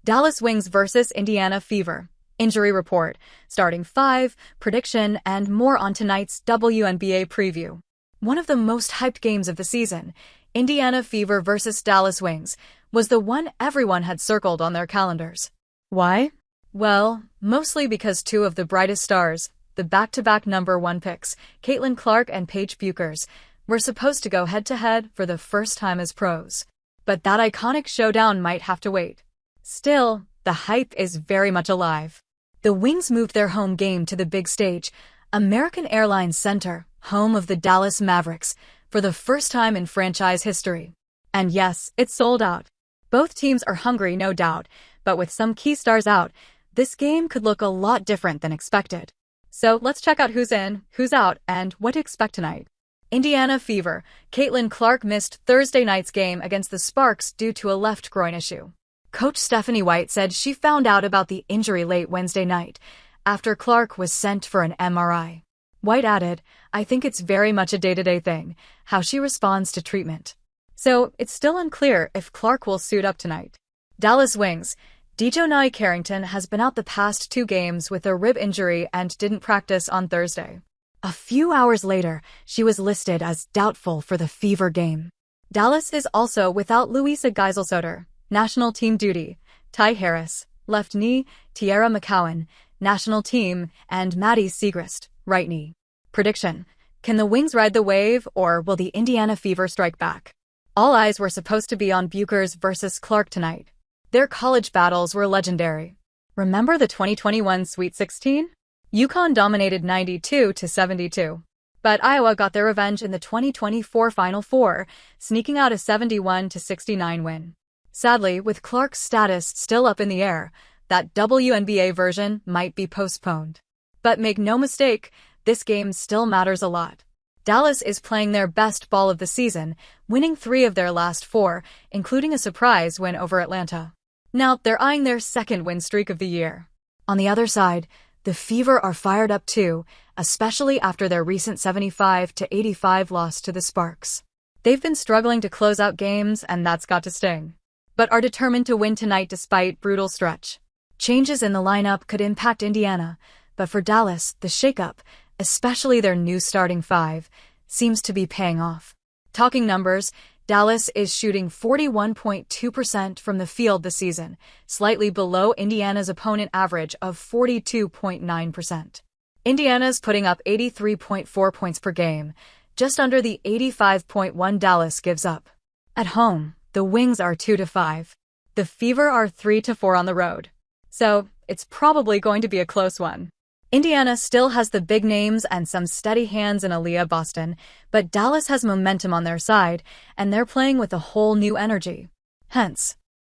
Dallas Wings vs Indiana Fever. Injury report, starting five, prediction, and more on tonight's WNBA Preview. One of the most hyped games of the season, Indiana Fever vs Dallas Wings, was the one everyone had circled on their calendars. Why? Well, mostly because two of the brightest stars, the back-to-back #1 picks, Caitlin Clark and Paige Bueckers, were supposed to go head-to-head for the first time as pros. But that iconic showdown might have to wait. Still, the hype is very much alive. The Wings moved their home game to the big stage, American Airlines Center, home of the Dallas Mavericks, for the first time in franchise history. And yes, it's sold out. Both teams are hungry, no doubt, but with some key stars out, this game could look a lot different than expected. So let's check out who's in, who's out, and what to expect tonight. Indiana Fever. Caitlin Clark missed Thursday night's game against the Sparks due to a left groin issue. Coach Stephanie White said she found out about the injury late Wednesday night, after Clark was sent for an MRI. White added, "I think it's very much a day-to-day thing, how she responds to treatment." So, it's still unclear if Clark will suit up tonight. Dallas Wings. Dejounte Carrington has been out the past two games with a rib injury and didn't practice on Thursday. A few hours later, she was listed as doubtful for the Fever game. Dallas is also without Louisa Geiselsoter, national team duty, Ty Harris, left knee, Tiara McCowan, national team, and Maddie Siegrist, right knee. Prediction. Can the Wings ride the wave, or will the Indiana Fever strike back? All eyes were supposed to be on Bueckers versus Clark tonight. Their college battles were legendary. Remember the 2021 Sweet 16? UConn dominated 92-72. But Iowa got their revenge in the 2024 Final Four, sneaking out a 71-69 win. Sadly, with Clark's status still up in the air, that WNBA version might be postponed. But make no mistake, this game still matters a lot. Dallas is playing their best ball of the season, winning 3 of their last 4, including a surprise win over Atlanta. Now, they're eyeing their second win streak of the year. On the other side, the Fever are fired up too, especially after their recent 75-85 loss to the Sparks. They've been struggling to close out games, and that's got to sting, but are determined to win tonight despite brutal stretch. Changes in the lineup could impact Indiana, but for Dallas, the shakeup, especially their new starting 5, seems to be paying off. Talking numbers, Dallas is shooting 41.2% from the field this season, slightly below Indiana's opponent average of 42.9%. Indiana's putting up 83.4 points per game, just under the 85.1 Dallas gives up. At home, the Wings are 2-5. The Fever are 3-4 on the road. So, it's probably going to be a close one. Indiana still has the big names and some steady hands in Aaliyah Boston, but Dallas has momentum on their side, and they're playing with a whole new energy. Hence,